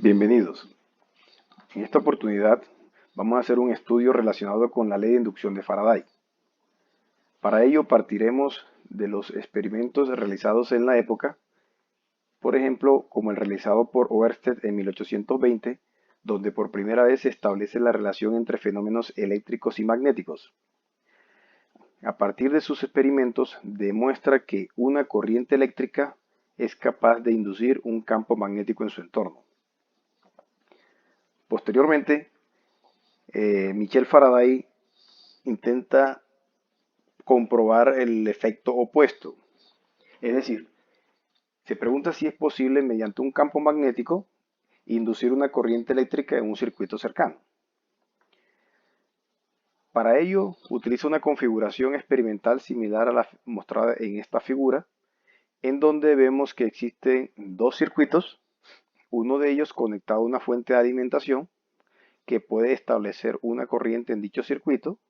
Bienvenidos. En esta oportunidad vamos a hacer un estudio relacionado con la ley de inducción de Faraday. Para ello partiremos de los experimentos realizados en la época, por ejemplo, como el realizado por Oersted en 1820, donde por primera vez se establece la relación entre fenómenos eléctricos y magnéticos. A partir de sus experimentos demuestra que una corriente eléctrica es capaz de inducir un campo magnético en su entorno. Posteriormente, Michel Faraday intenta comprobar el efecto opuesto. Es decir, se pregunta si es posible mediante un campo magnético inducir una corriente eléctrica en un circuito cercano. Para ello utiliza una configuración experimental similar a la mostrada en esta figura, en donde vemos que existen dos circuitos, uno de ellos conectado a una fuente de alimentación que puede establecer una corriente en dicho circuito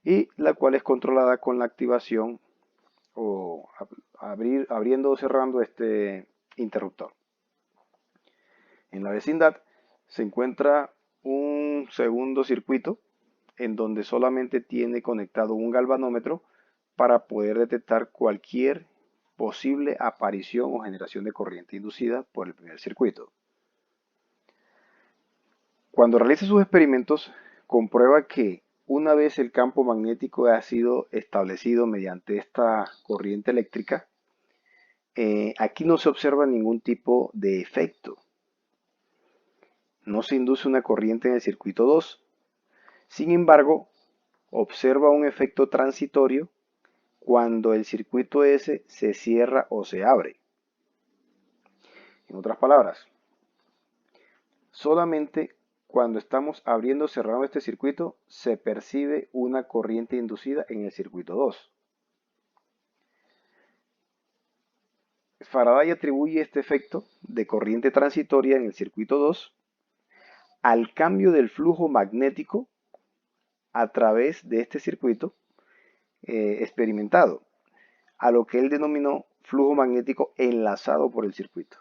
y la cual es controlada con la activación o abriendo o cerrando este interruptor. En la vecindad se encuentra un segundo circuito en donde solamente tiene conectado un galvanómetro para poder detectar cualquier posible aparición o generación de corriente inducida por el primer circuito. Cuando realiza sus experimentos, comprueba que una vez el campo magnético ha sido establecido mediante esta corriente eléctrica, aquí no se observa ningún tipo de efecto. No se induce una corriente en el circuito 2. Sin embargo, observa un efecto transitorio cuando el circuito S se cierra o se abre. En otras palabras, solamente cuando estamos abriendo o cerrando este circuito se percibe una corriente inducida en el circuito 2. Faraday atribuye este efecto de corriente transitoria en el circuito 2 al cambio del flujo magnético a través de este circuito experimentado, a lo que él denominó flujo magnético enlazado por el circuito.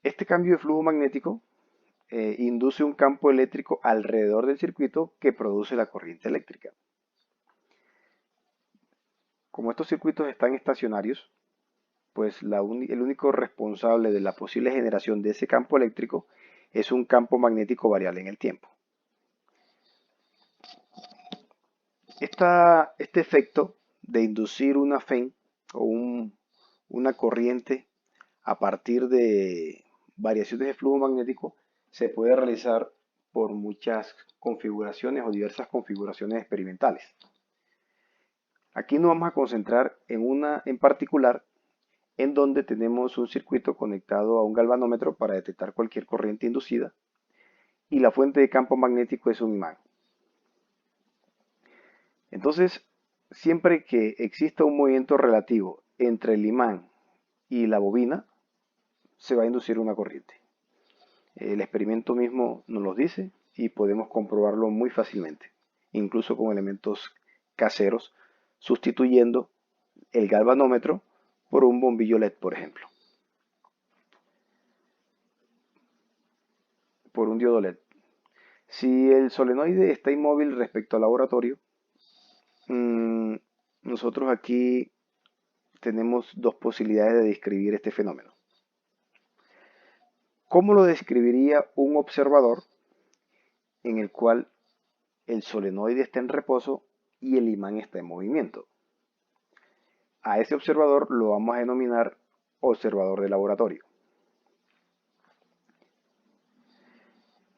Este cambio de flujo magnético induce un campo eléctrico alrededor del circuito que produce la corriente eléctrica. Como estos circuitos están estacionarios, pues el único responsable de la posible generación de ese campo eléctrico es un campo magnético variable en el tiempo. Este efecto de inducir una FEM o una corriente a partir de variaciones de flujo magnético se puede realizar por muchas configuraciones o diversas configuraciones experimentales. Aquí nos vamos a concentrar en una en particular en donde tenemos un circuito conectado a un galvanómetro para detectar cualquier corriente inducida y la fuente de campo magnético es un imán. Entonces, siempre que exista un movimiento relativo entre el imán y la bobina, se va a inducir una corriente. El experimento mismo nos lo dice y podemos comprobarlo muy fácilmente, incluso con elementos caseros, sustituyendo el galvanómetro por un bombillo LED, por ejemplo, por un diodo LED. Si el solenoide está inmóvil respecto al laboratorio, nosotros aquí tenemos dos posibilidades de describir este fenómeno. ¿Cómo lo describiría un observador en el cual el solenoide está en reposo y el imán está en movimiento? A ese observador lo vamos a denominar observador de laboratorio.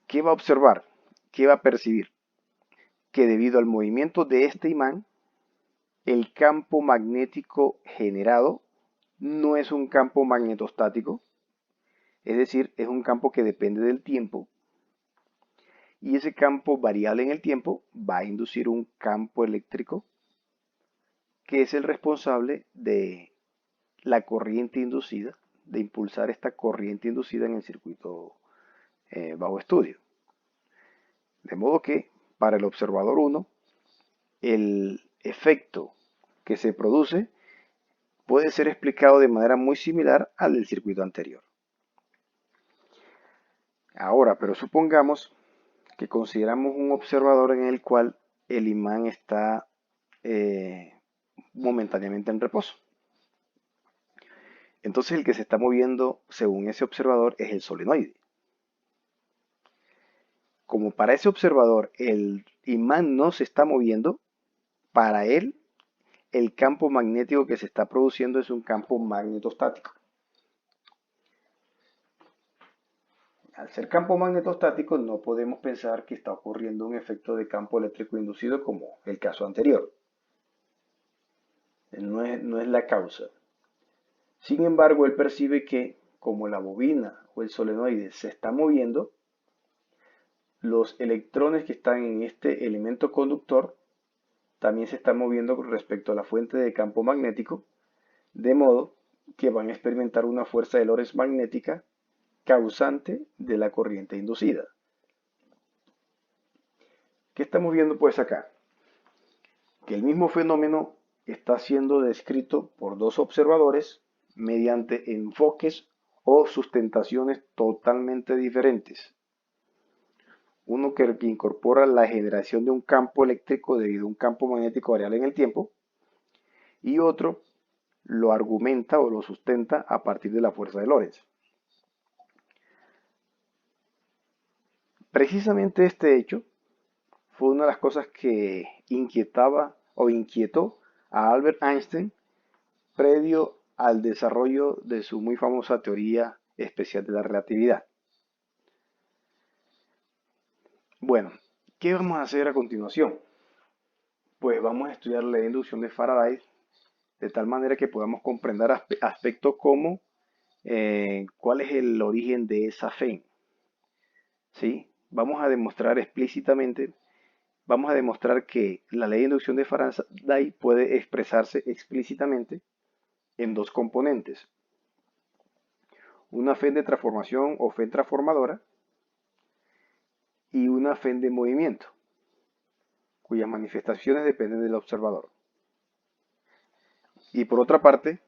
¿Qué va a observar? ¿Qué va a percibir? Que debido al movimiento de este imán, el campo magnético generado no es un campo magnetostático, es decir, es un campo que depende del tiempo, y ese campo variable en el tiempo va a inducir un campo eléctrico que es el responsable de la corriente inducida, de impulsar esta corriente inducida en el circuito bajo estudio. De modo que para el observador 1, el efecto que se produce puede ser explicado de manera muy similar al del circuito anterior. Ahora, pero supongamos que consideramos un observador en el cual el imán está momentáneamente en reposo. Entonces el que se está moviendo según ese observador es el solenoide. Como para ese observador el imán no se está moviendo, para él el campo magnético que se está produciendo es un campo magnetostático. Al ser campo magnetostático no podemos pensar que está ocurriendo un efecto de campo eléctrico inducido como el caso anterior. No es la causa. Sin embargo, él percibe que como la bobina o el solenoide se está moviendo, los electrones que están en este elemento conductor también se están moviendo con respecto a la fuente de campo magnético, de modo que van a experimentar una fuerza de Lorentz magnética causante de la corriente inducida. ¿Qué estamos viendo pues acá? Que el mismo fenómeno está siendo descrito por dos observadores mediante enfoques o sustentaciones totalmente diferentes. Uno que incorpora la generación de un campo eléctrico debido a un campo magnético variable en el tiempo, y otro lo argumenta o lo sustenta a partir de la fuerza de Lorentz. Precisamente este hecho fue una de las cosas que inquietaba o inquietó a Albert Einstein previo al desarrollo de su muy famosa teoría especial de la relatividad. Bueno, ¿qué vamos a hacer a continuación? Pues vamos a estudiar la inducción de Faraday de tal manera que podamos comprender aspectos como cuál es el origen de esa fe. ¿Sí? Vamos a demostrar explícitamente, vamos a demostrar que la ley de inducción de Faraday puede expresarse explícitamente en dos componentes. Una fe de transformación o fe transformadora y una fe de movimiento, cuyas manifestaciones dependen del observador. Y por otra parte,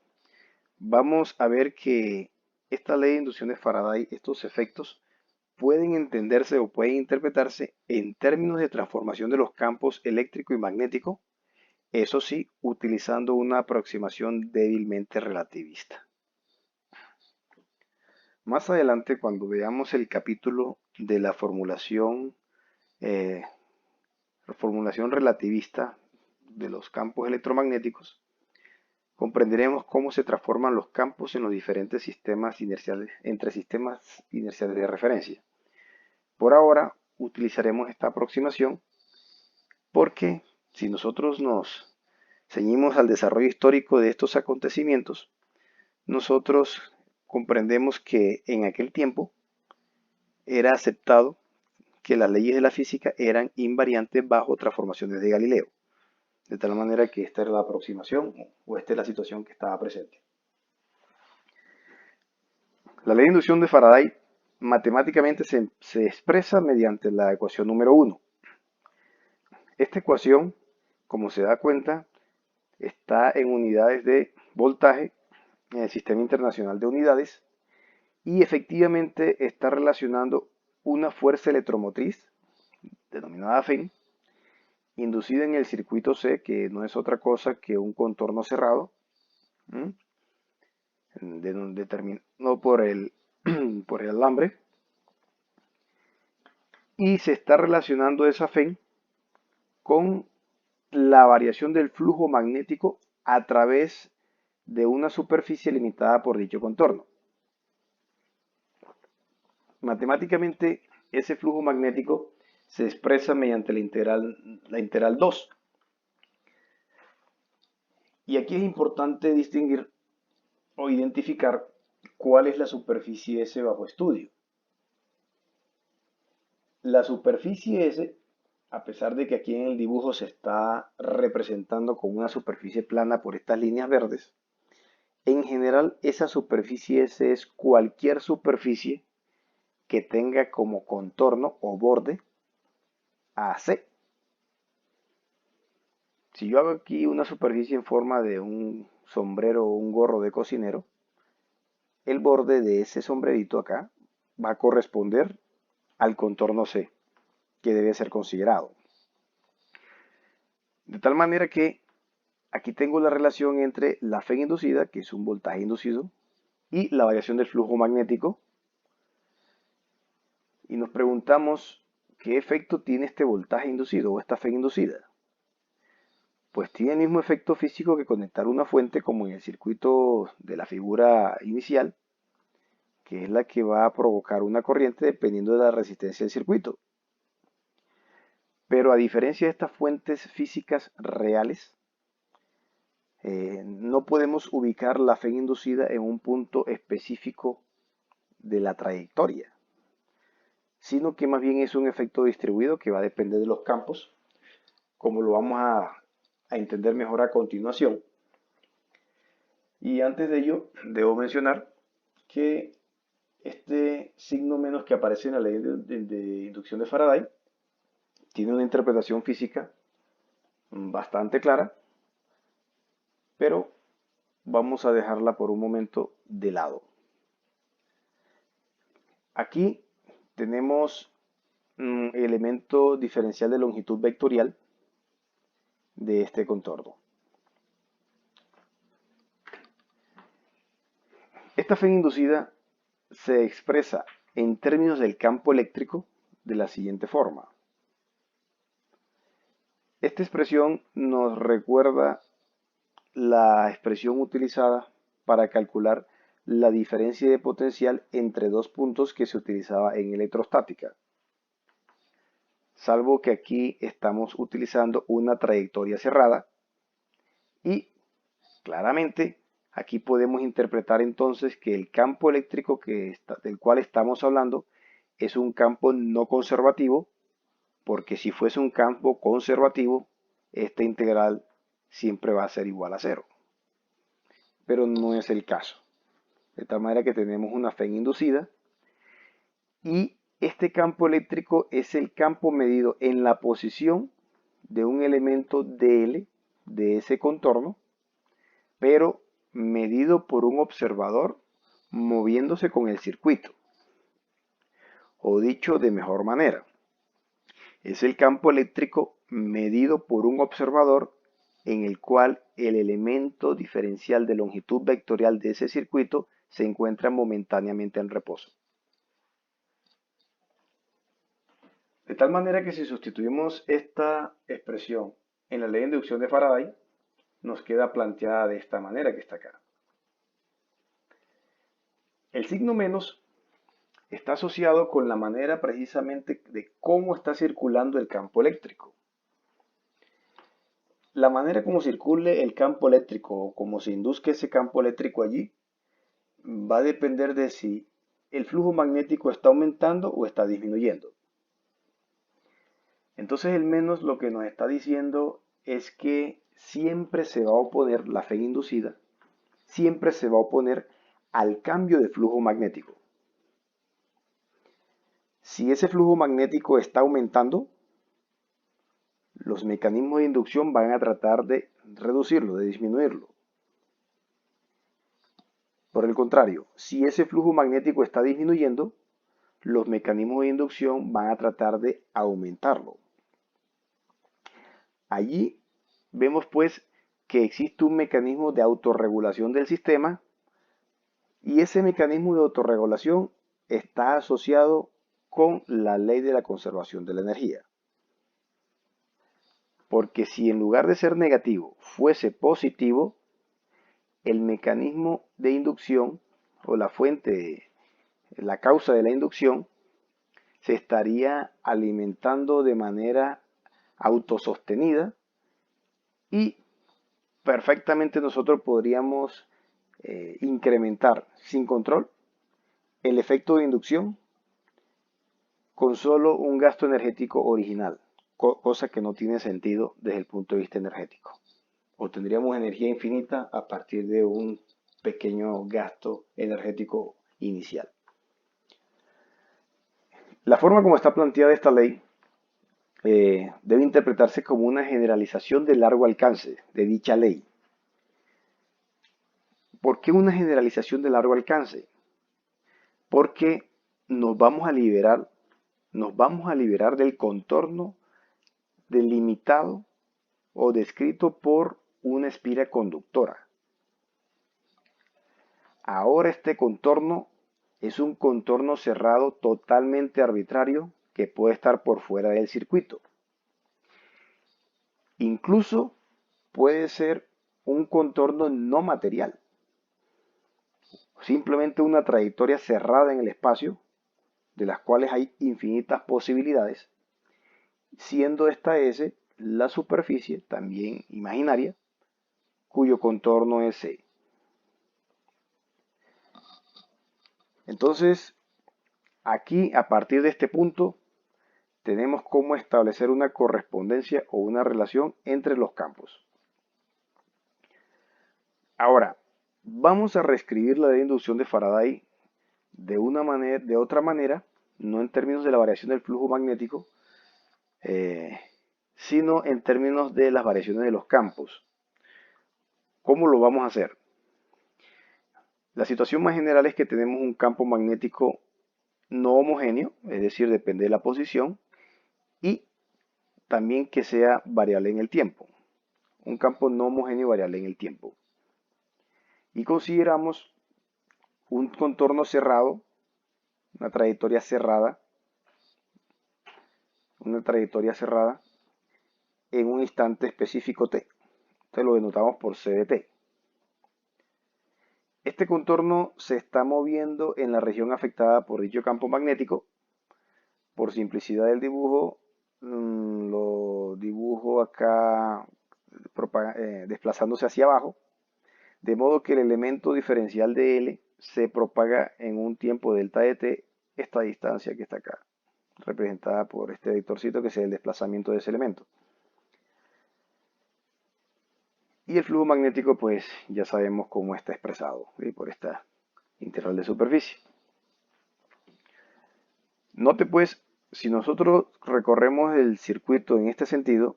vamos a ver que esta ley de inducción de Faraday, estos efectos, pueden entenderse o pueden interpretarse en términos de transformación de los campos eléctrico y magnético, eso sí, utilizando una aproximación débilmente relativista. Más adelante, cuando veamos el capítulo de la formulación relativista de los campos electromagnéticos, comprenderemos cómo se transforman los campos en los diferentes sistemas inerciales, entre sistemas inerciales de referencia. Por ahora utilizaremos esta aproximación porque si nosotros nos ceñimos al desarrollo histórico de estos acontecimientos, nosotros comprendemos que en aquel tiempo era aceptado que las leyes de la física eran invariantes bajo transformaciones de Galileo. De tal manera que esta era la aproximación o esta es la situación que estaba presente. La ley de inducción de Faraday matemáticamente se expresa mediante la ecuación número 1. Esta ecuación, como se da cuenta, está en unidades de voltaje en el Sistema Internacional de Unidades y efectivamente está relacionando una fuerza electromotriz, denominada Fe, inducida en el circuito C, que no es otra cosa que un contorno cerrado, determinado por por el alambre, y se está relacionando esa Fe con la variación del flujo magnético a través de una superficie limitada por dicho contorno. Matemáticamente, ese flujo magnético se expresa mediante la integral 2. Y aquí es importante distinguir o identificar cuál es la superficie S bajo estudio. La superficie S, a pesar de que aquí en el dibujo se está representando como una superficie plana por estas líneas verdes, en general esa superficie S es cualquier superficie que tenga como contorno o borde AC. Si yo hago aquí una superficie en forma de un sombrero o un gorro de cocinero, el borde de ese sombrerito acá va a corresponder al contorno C, que debe ser considerado. De tal manera que aquí tengo la relación entre la fe inducida, que es un voltaje inducido, y la variación del flujo magnético. Y nos preguntamos qué efecto tiene este voltaje inducido o esta fe inducida. Pues tiene el mismo efecto físico que conectar una fuente como en el circuito de la figura inicial, que es la que va a provocar una corriente dependiendo de la resistencia del circuito. Pero a diferencia de estas fuentes físicas reales, no podemos ubicar la fe inducida en un punto específico de la trayectoria, sino que más bien es un efecto distribuido que va a depender de los campos, como lo vamos a entender mejor a continuación. Y antes de ello, debo mencionar que este signo menos que aparece en la ley de inducción de Faraday tiene una interpretación física bastante clara, pero vamos a dejarla por un momento de lado. Aquí tenemos elemento diferencial de longitud vectorial de este contorno. Esta fe inducida se expresa en términos del campo eléctrico de la siguiente forma. Esta expresión nos recuerda la expresión utilizada para calcular la diferencia de potencial entre dos puntos que se utilizaba en electrostática, salvo que aquí estamos utilizando una trayectoria cerrada y claramente aquí podemos interpretar entonces que el campo eléctrico del cual estamos hablando es un campo no conservativo, porque si fuese un campo conservativo, esta integral siempre va a ser igual a cero. Pero no es el caso. De tal manera que tenemos una fe inducida y este campo eléctrico es el campo medido en la posición de un elemento dl de ese contorno, pero medido por un observador moviéndose con el circuito. O dicho de mejor manera, es el campo eléctrico medido por un observador en el cual el elemento diferencial de longitud vectorial de ese circuito se encuentra momentáneamente en reposo. De tal manera que si sustituimos esta expresión en la ley de inducción de Faraday, nos queda planteada de esta manera que está acá. El signo menos está asociado con la manera precisamente de cómo está circulando el campo eléctrico. La manera como circule el campo eléctrico o como se induzca ese campo eléctrico allí va a depender de si el flujo magnético está aumentando o está disminuyendo. Entonces el menos lo que nos está diciendo es que siempre se va a oponer, la fe inducida, siempre se va a oponer al cambio de flujo magnético. Si ese flujo magnético está aumentando, los mecanismos de inducción van a tratar de reducirlo, de disminuirlo. Por el contrario, si ese flujo magnético está disminuyendo, los mecanismos de inducción van a tratar de aumentarlo. Allí vemos pues que existe un mecanismo de autorregulación del sistema y ese mecanismo de autorregulación está asociado con la ley de la conservación de la energía. Porque si en lugar de ser negativo fuese positivo, el mecanismo de inducción o la fuente, la causa de la inducción, se estaría alimentando de manera autosostenida y perfectamente nosotros podríamos incrementar sin control el efecto de inducción con solo un gasto energético original, cosa que no tiene sentido desde el punto de vista energético. Obtendríamos energía infinita a partir de un pequeño gasto energético inicial. La forma como está planteada esta ley debe interpretarse como una generalización de largo alcance de dicha ley. ¿Por qué una generalización de largo alcance? Porque nos vamos a liberar nos vamos a liberar del contorno delimitado o descrito por una espira conductora. Ahora este contorno es un contorno cerrado totalmente arbitrario que puede estar por fuera del circuito. Incluso puede ser un contorno no material, simplemente una trayectoria cerrada en el espacio, de las cuales hay infinitas posibilidades, siendo esta S la superficie, también imaginaria, cuyo contorno es C. Entonces, aquí, a partir de este punto, tenemos cómo establecer una correspondencia o una relación entre los campos. Ahora, vamos a reescribir la ley de inducción de Faraday de otra manera, no en términos de la variación del flujo magnético, sino en términos de las variaciones de los campos. ¿Cómo lo vamos a hacer? La situación más general es que tenemos un campo magnético no homogéneo, es decir, depende de la posición, y también que sea variable en el tiempo. Un campo no homogéneo variable en el tiempo. Y consideramos un contorno cerrado, una trayectoria cerrada en un instante específico t. Entonces lo denotamos por c de t. Este contorno se está moviendo en la región afectada por dicho campo magnético. Por simplicidad del dibujo, lo dibujo acá desplazándose hacia abajo, de modo que el elemento diferencial de L se propaga en un tiempo delta de t, esta distancia que está acá, representada por este vectorcito que es el desplazamiento de ese elemento. Y el flujo magnético, pues ya sabemos cómo está expresado, ¿sí? Por esta integral de superficie. Note pues, si nosotros recorremos el circuito en este sentido,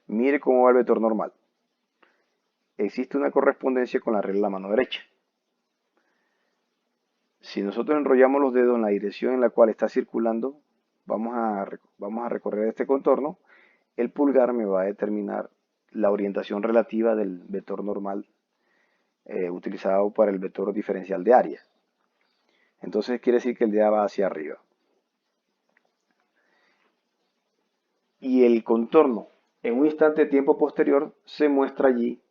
mire cómo va el vector normal. Existe una correspondencia con la regla de la mano derecha. Si nosotros enrollamos los dedos en la dirección en la cual está circulando, vamos a recorrer este contorno, el pulgar me va a determinar la orientación relativa del vector normal utilizado para el vector diferencial de área. Entonces quiere decir que el de A va hacia arriba. Y el contorno en un instante de tiempo posterior se muestra allí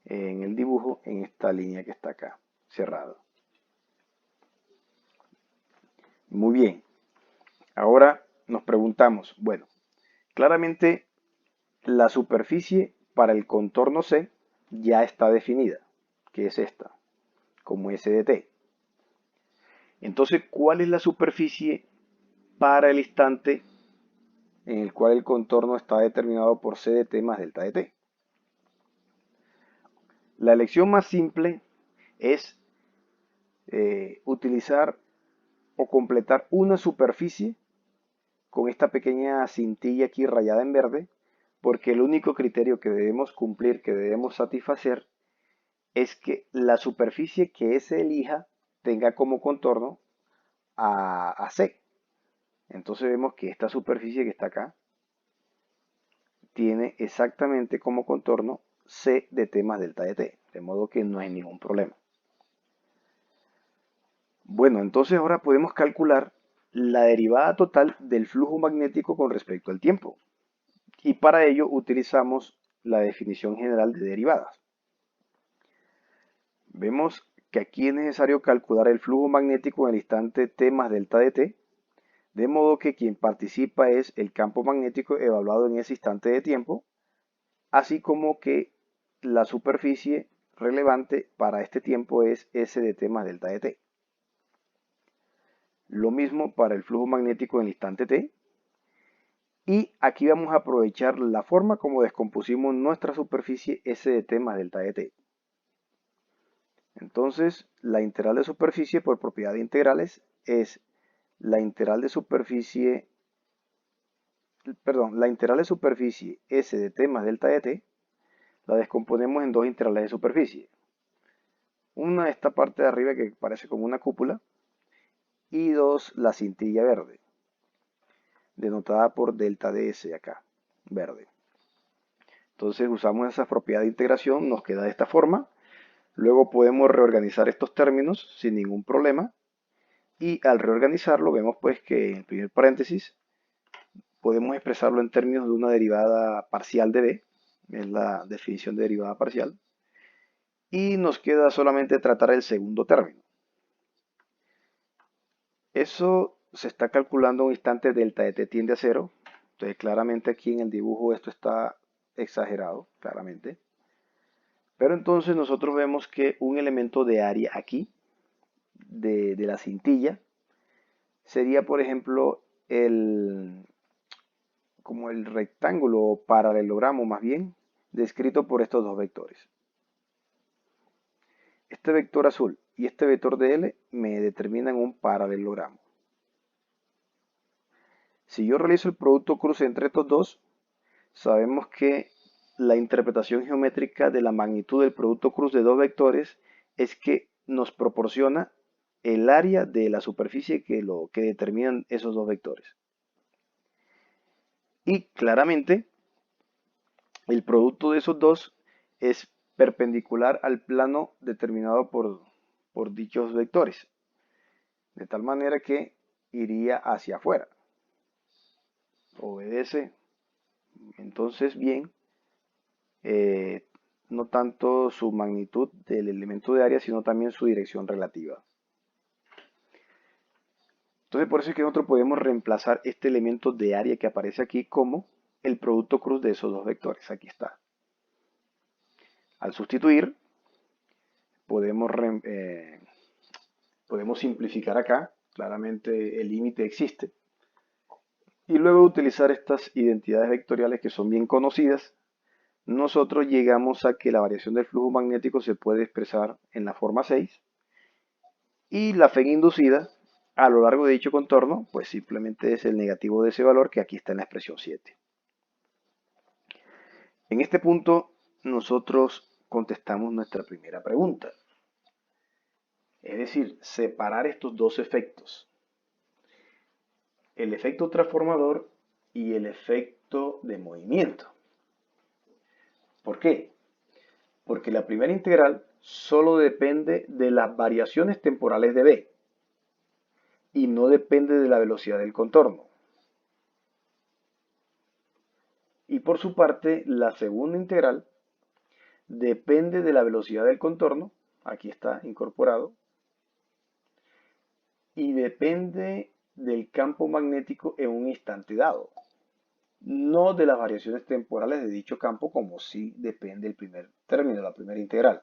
en el dibujo en esta línea que está acá, cerrada. Muy bien. Ahora nos preguntamos, bueno, claramente la superficie para el contorno C ya está definida, que es esta, como S de t. Entonces, ¿cuál es la superficie para el instante en el cual el contorno está determinado por C de t más delta de t? La elección más simple es utilizar o completar una superficie con esta pequeña cintilla aquí rayada en verde, porque el único criterio que debemos cumplir, que debemos satisfacer, es que la superficie que se elija tenga como contorno a C. Entonces vemos que esta superficie que está acá tiene exactamente como contorno C de t más delta de t, de modo que no hay ningún problema. Bueno, entonces ahora podemos calcular la derivada total del flujo magnético con respecto al tiempo. Y para ello utilizamos la definición general de derivadas. Vemos que aquí es necesario calcular el flujo magnético en el instante t más delta de t, de modo que quien participa es el campo magnético evaluado en ese instante de tiempo, así como que la superficie relevante para este tiempo es S de t más delta de t. Lo mismo para el flujo magnético en el instante t. Y aquí vamos a aprovechar la forma como descompusimos nuestra superficie S de t más delta de t. Entonces, la integral de superficie por propiedad de integrales es la integral de superficie, la integral de superficie S de t más delta de t, la descomponemos en dos integrales de superficie. Una, esta parte de arriba que parece como una cúpula, y dos, la cintilla verde. denotada por delta ds acá, verde. Entonces usamos esa propiedad de integración, nos queda de esta forma. Luego podemos reorganizar estos términos sin ningún problema. Y al reorganizarlo vemos pues que en el primer paréntesis podemos expresarlo en términos de una derivada parcial de b, es la definición de derivada parcial. Y nos queda solamente tratar el segundo término. Eso se está calculando a un instante delta de t tiende a 0. Entonces claramente aquí en el dibujo esto está exagerado, claramente. Pero entonces nosotros vemos que un elemento de área aquí, de la cintilla, sería por ejemplo como el rectángulo o paralelogramo más bien, descrito por estos dos vectores. Este vector azul y este vector de L me determinan un paralelogramo. Si yo realizo el producto cruce entre estos dos, sabemos que la interpretación geométrica de la magnitud del producto cruz de dos vectores es que nos proporciona el área de la superficie que determinan esos dos vectores. Y claramente el producto de esos dos es perpendicular al plano determinado por dichos vectores, de tal manera que iría hacia afuera. Obedece entonces bien, no tanto su magnitud del elemento de área, sino también su dirección relativa. Entonces por eso es que nosotros podemos reemplazar este elemento de área que aparece aquí como el producto cruz de esos dos vectores. Aquí está. Al sustituir, podemos, podemos simplificar acá. Claramente el límite existe. Y luego de utilizar estas identidades vectoriales que son bien conocidas, nosotros llegamos a que la variación del flujo magnético se puede expresar en la forma 6 y la fe inducida a lo largo de dicho contorno pues simplemente es el negativo de ese valor que aquí está en la expresión 7. En este punto nosotros contestamos nuestra primera pregunta, es decir, separar estos dos efectos, el efecto transformador y el efecto de movimiento. ¿Por qué? Porque la primera integral solo depende de las variaciones temporales de B y no depende de la velocidad del contorno. Y por su parte, la segunda integral depende de la velocidad del contorno, aquí está incorporado, y depende del campo magnético en un instante dado, no de las variaciones temporales de dicho campo como sí depende el primer término, la primera integral.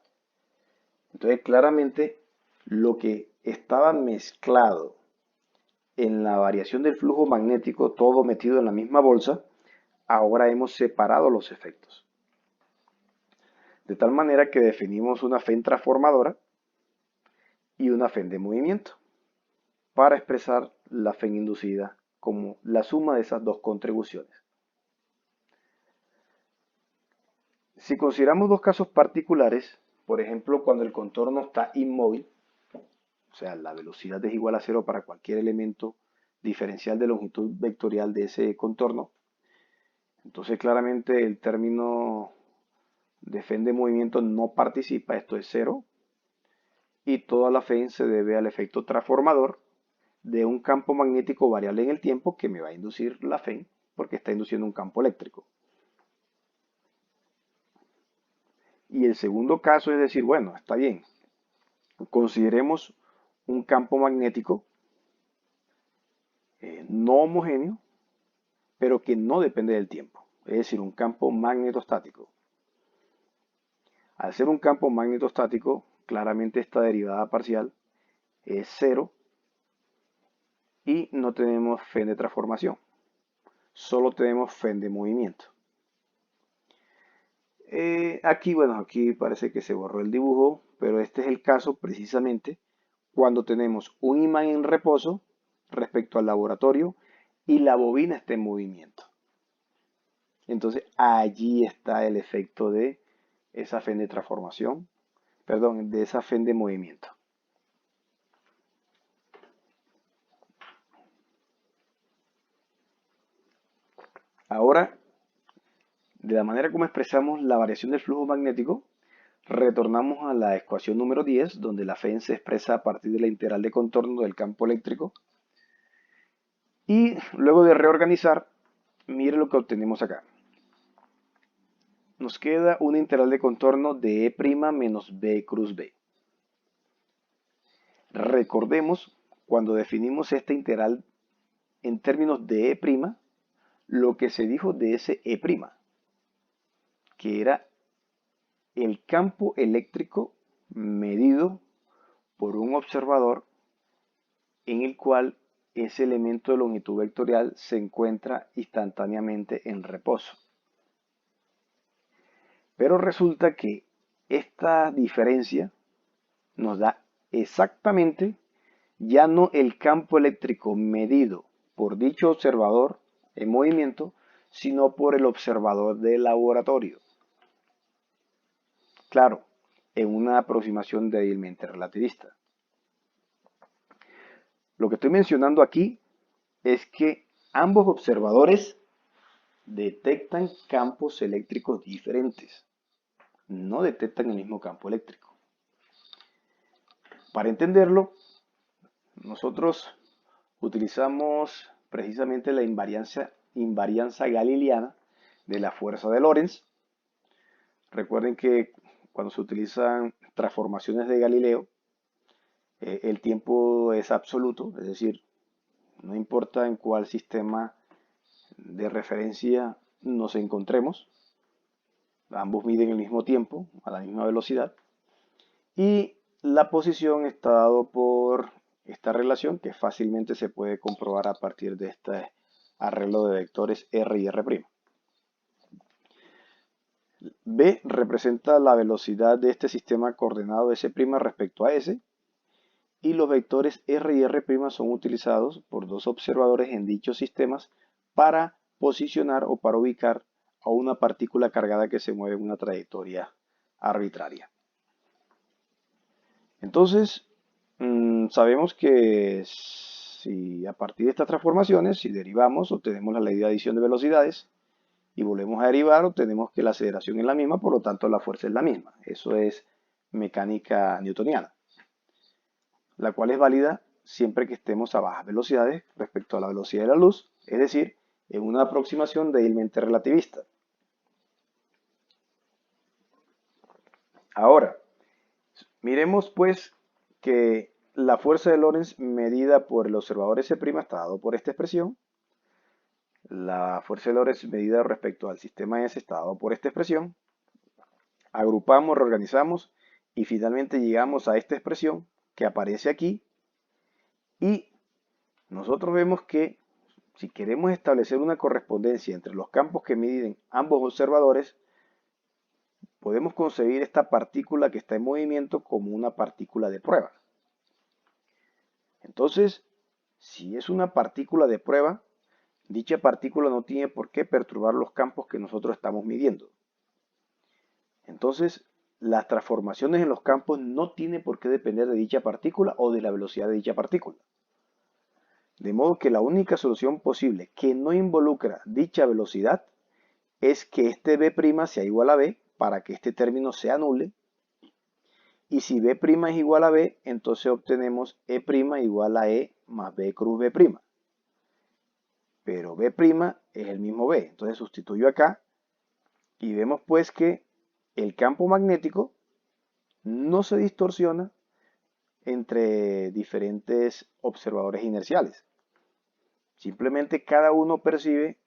Entonces claramente lo que estaba mezclado en la variación del flujo magnético, todo metido en la misma bolsa, ahora hemos separado los efectos. De tal manera que definimos una FEN transformadora y una FEN de movimiento para expresar la FEN inducida como la suma de esas dos contribuciones. Si consideramos dos casos particulares, por ejemplo, cuando el contorno está inmóvil, o sea, la velocidad es igual a 0 para cualquier elemento diferencial de longitud vectorial de ese contorno, entonces claramente el término de FEN de movimiento no participa, esto es 0, y toda la FEN se debe al efecto transformador de un campo magnético variable en el tiempo que me va a inducir la FEN porque está induciendo un campo eléctrico. Y el segundo caso es decir, bueno, está bien, consideremos un campo magnético no homogéneo, pero que no depende del tiempo, es decir, un campo magnetostático. Al ser un campo magnetostático, claramente esta derivada parcial es 0 y no tenemos FEN de transformación, solo tenemos FEN de movimiento. Aquí, bueno, aquí parece que se borró el dibujo, pero este es el caso precisamente cuando tenemos un imán en reposo respecto al laboratorio y la bobina está en movimiento. Entonces allí está el efecto de esa FEN de transformación, perdón, de esa FEN de movimiento. Ahora, de la manera como expresamos la variación del flujo magnético, retornamos a la ecuación número 10, donde la Phen se expresa a partir de la integral de contorno del campo eléctrico. Y luego de reorganizar, mire lo que obtenemos acá. Nos queda una integral de contorno de E' menos B cruz B. Recordemos, cuando definimos esta integral en términos de E', lo que se dijo de ese E', que era el campo eléctrico medido por un observador en el cual ese elemento de longitud vectorial se encuentra instantáneamente en reposo. Pero resulta que esta diferencia nos da exactamente ya no el campo eléctrico medido por dicho observador en movimiento, sino por el observador del laboratorio. Claro, en una aproximación débilmente relativista. Lo que estoy mencionando aquí es que ambos observadores detectan campos eléctricos diferentes. No detectan el mismo campo eléctrico. Para entenderlo, nosotros utilizamos precisamente la invarianza galileana de la fuerza de Lorentz. Recuerden que cuando se utilizan transformaciones de Galileo, el tiempo es absoluto, es decir, no importa en cuál sistema de referencia nos encontremos, ambos miden el mismo tiempo, a la misma velocidad, y la posición está dado por esta relación que fácilmente se puede comprobar a partir de este arreglo de vectores R y R'. B representa la velocidad de este sistema coordenado S' respecto a S, y los vectores R y R' son utilizados por dos observadores en dichos sistemas para posicionar o para ubicar a una partícula cargada que se mueve en una trayectoria arbitraria. Entonces, sabemos que si a partir de estas transformaciones, si derivamos, obtenemos la ley de adición de velocidades y volvemos a derivar, obtenemos que la aceleración es la misma, por lo tanto la fuerza es la misma. Eso es mecánica newtoniana, la cual es válida siempre que estemos a bajas velocidades respecto a la velocidad de la luz, es decir, en una aproximación débilmente relativista. Ahora, miremos pues que la fuerza de Lorentz medida por el observador S' está dado por esta expresión. La fuerza de Lorentz medida respecto al sistema S está dado por esta expresión. Agrupamos, reorganizamos y finalmente llegamos a esta expresión que aparece aquí. Y nosotros vemos que si queremos establecer una correspondencia entre los campos que miden ambos observadores, podemos concebir esta partícula que está en movimiento como una partícula de prueba. Entonces, si es una partícula de prueba, dicha partícula no tiene por qué perturbar los campos que nosotros estamos midiendo. Entonces, las transformaciones en los campos no tienen por qué depender de dicha partícula o de la velocidad de dicha partícula. De modo que la única solución posible que no involucra dicha velocidad es que este B' sea igual a B para que este término se anule. Y si B' es igual a B, entonces obtenemos E' igual a E más B cruz B'. Pero B' es el mismo B. Entonces sustituyo acá y vemos pues que el campo magnético no se distorsiona entre diferentes observadores inerciales. Simplemente cada uno percibe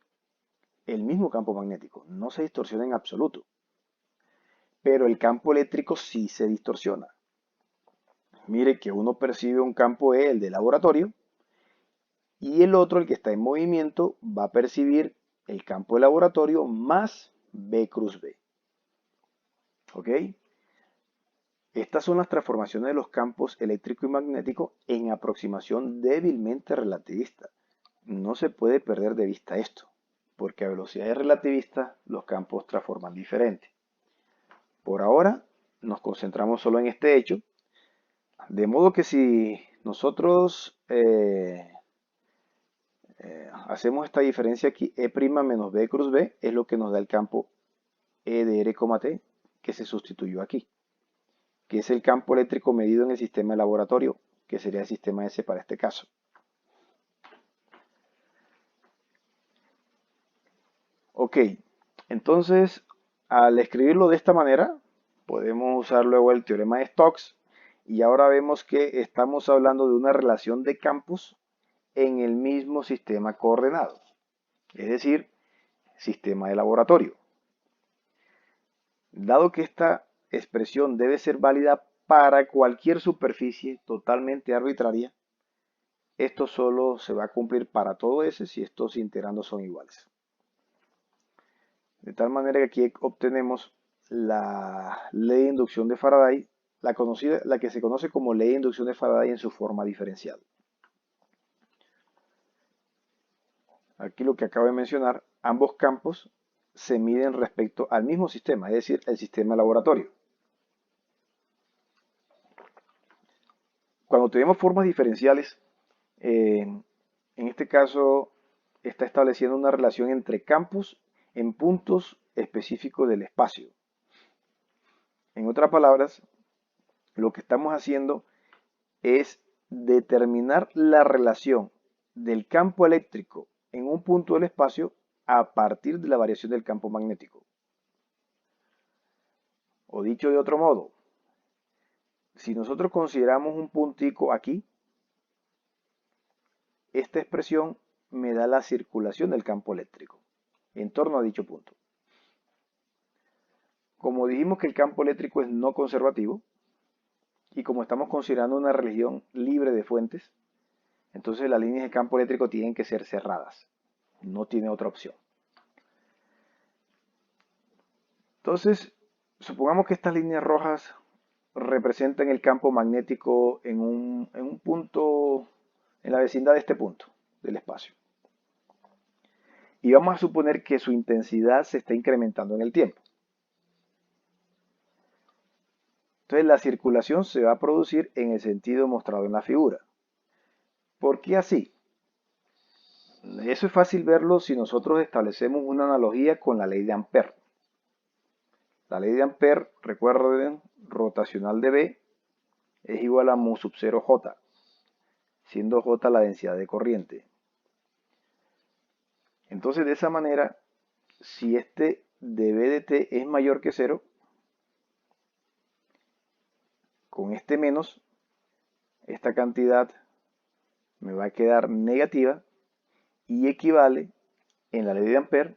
el mismo campo magnético, no se distorsiona en absoluto. Pero el campo eléctrico sí se distorsiona. Mire que uno percibe un campo E, el de laboratorio, y el otro, el que está en movimiento, va a percibir el campo de laboratorio más B cruz B. ¿Ok? Estas son las transformaciones de los campos eléctrico y magnético en aproximación débilmente relativista. No se puede perder de vista esto, porque a velocidades relativistas los campos transforman diferente. Por ahora nos concentramos solo en este hecho, de modo que si nosotros hacemos esta diferencia aquí, E' menos B cruz B es lo que nos da el campo E de R, T, que se sustituyó aquí, que es el campo eléctrico medido en el sistema de laboratorio, que sería el sistema S para este caso. Ok, entonces al escribirlo de esta manera, podemos usar luego el teorema de Stokes y ahora vemos que estamos hablando de una relación de campos en el mismo sistema coordenado, es decir, sistema de laboratorio. Dado que esta expresión debe ser válida para cualquier superficie totalmente arbitraria, esto solo se va a cumplir para todo S si estos integrandos son iguales. De tal manera que aquí obtenemos la ley de inducción de Faraday, la que se conoce como ley de inducción de Faraday en su forma diferencial. Aquí lo que acabo de mencionar, ambos campos se miden respecto al mismo sistema, es decir, el sistema laboratorio. Cuando tenemos formas diferenciales, en este caso está estableciendo una relación entre campos en puntos específicos del espacio. En otras palabras, lo que estamos haciendo es determinar la relación del campo eléctrico en un punto del espacio a partir de la variación del campo magnético. O dicho de otro modo, si nosotros consideramos un puntico aquí, esta expresión me da la circulación del campo eléctrico en torno a dicho punto. Como dijimos que el campo eléctrico es no conservativo, y como estamos considerando una región libre de fuentes, entonces las líneas de campo eléctrico tienen que ser cerradas. No tiene otra opción. Entonces, supongamos que estas líneas rojas representan el campo magnético en un punto, en la vecindad de este punto del espacio. Y vamos a suponer que su intensidad se está incrementando en el tiempo. Entonces la circulación se va a producir en el sentido mostrado en la figura. ¿Por qué así? Eso es fácil verlo si nosotros establecemos una analogía con la ley de Ampère. La ley de Ampère, recuerden, rotacional de B es igual a mu sub 0 J, siendo J la densidad de corriente. Entonces, de esa manera, si este dB de T es mayor que 0, con este menos, esta cantidad me va a quedar negativa y equivale, en la ley de Ampère,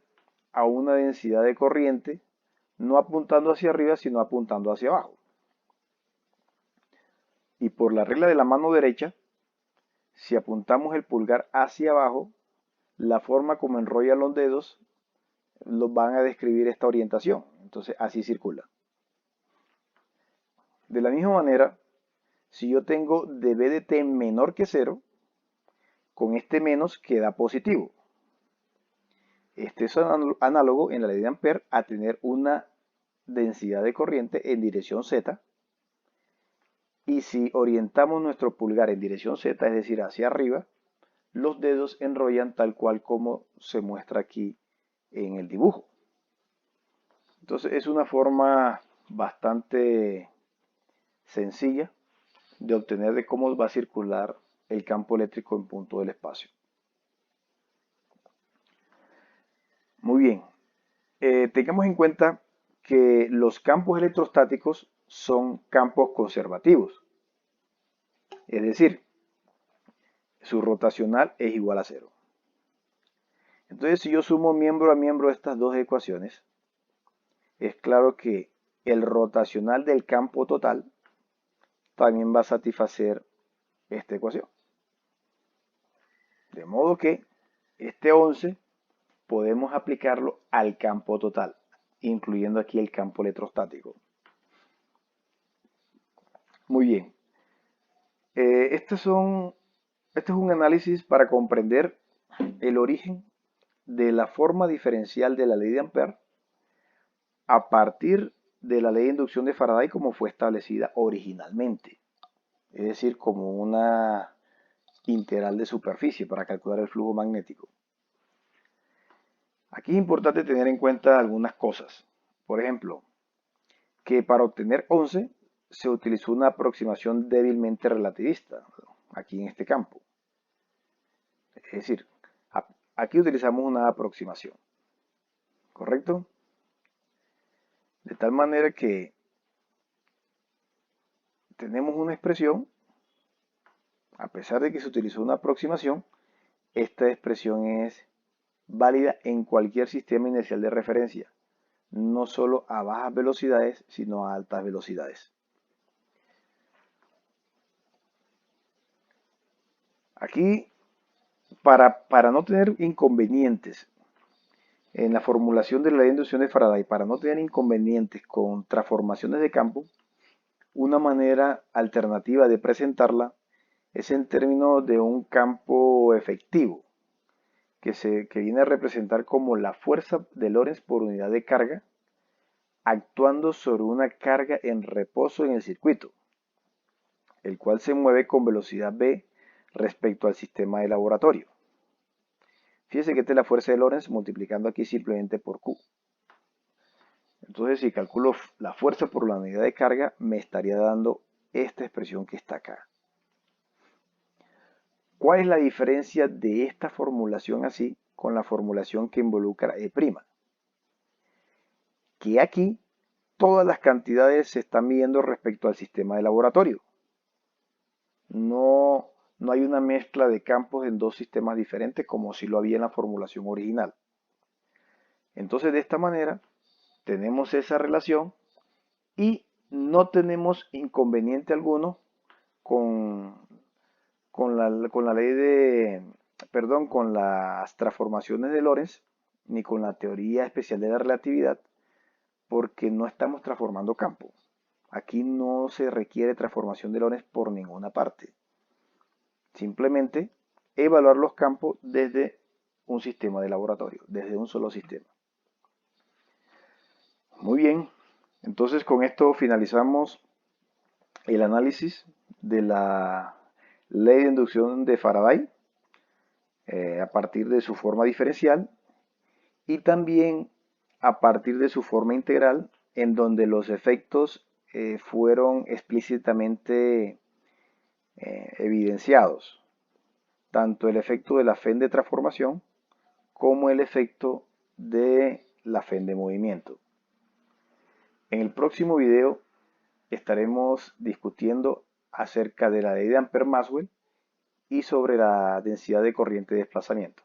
a una densidad de corriente no apuntando hacia arriba, sino apuntando hacia abajo. Y por la regla de la mano derecha, si apuntamos el pulgar hacia abajo, la forma como enrollan los dedos los van a describir esta orientación. Entonces así circula. De la misma manera, si yo tengo dB de T menor que 0, con este menos queda positivo. Este es análogo en la ley de Ampère a tener una densidad de corriente en dirección Z. Y si orientamos nuestro pulgar en dirección Z, es decir, hacia arriba, los dedos enrollan tal cual como se muestra aquí en el dibujo. Entonces es una forma bastante sencilla de obtener de cómo va a circular el campo eléctrico en punto del espacio. Muy bien, tengamos en cuenta que los campos electrostáticos son campos conservativos, es decir, su rotacional es igual a 0. Entonces, si yo sumo miembro a miembro estas dos ecuaciones, es claro que el rotacional del campo total también va a satisfacer esta ecuación. De modo que este 11 podemos aplicarlo al campo total, incluyendo aquí el campo electrostático. Muy bien. Este es un análisis para comprender el origen de la forma diferencial de la ley de Ampère a partir de la ley de inducción de Faraday como fue establecida originalmente. Es decir, como una integral de superficie para calcular el flujo magnético. Aquí es importante tener en cuenta algunas cosas. Por ejemplo, que para obtener 11 se utilizó una aproximación débilmente relativista, aquí en este campo. Es decir, aquí utilizamos una aproximación, ¿correcto? De tal manera que tenemos una expresión, a pesar de que se utilizó una aproximación, esta expresión es válida en cualquier sistema inercial de referencia, no solo a bajas velocidades, sino a altas velocidades. Aquí, para no tener inconvenientes en la formulación de la ley de inducción de Faraday, para no tener inconvenientes con transformaciones de campo, una manera alternativa de presentarla es en términos de un campo efectivo, que viene a representar como la fuerza de Lorentz por unidad de carga, actuando sobre una carga en reposo en el circuito, el cual se mueve con velocidad v respecto al sistema de laboratorio. Fíjese que esta es la fuerza de Lorentz multiplicando aquí simplemente por Q. Entonces, si calculo la fuerza por la unidad de carga, me estaría dando esta expresión que está acá. ¿Cuál es la diferencia de esta formulación así con la formulación que involucra E'? Que aquí todas las cantidades se están midiendo respecto al sistema de laboratorio. No hay una mezcla de campos en dos sistemas diferentes como si lo había en la formulación original. Entonces, de esta manera, tenemos esa relación y no tenemos inconveniente alguno con la ley de, perdón, con las transformaciones de Lorentz, ni con la teoría especial de la relatividad, porque no estamos transformando campo. Aquí no se requiere transformación de Lorentz por ninguna parte. Simplemente evaluar los campos desde un sistema de laboratorio, desde un solo sistema. Muy bien, entonces con esto finalizamos el análisis de la ley de inducción de Faraday a partir de su forma diferencial y también a partir de su forma integral, en donde los efectos fueron explícitamente evidenciados, tanto el efecto de la FEN de transformación como el efecto de la FEN de movimiento. En el próximo video estaremos discutiendo acerca de la ley de Ampère-Maxwell y sobre la densidad de corriente de desplazamiento.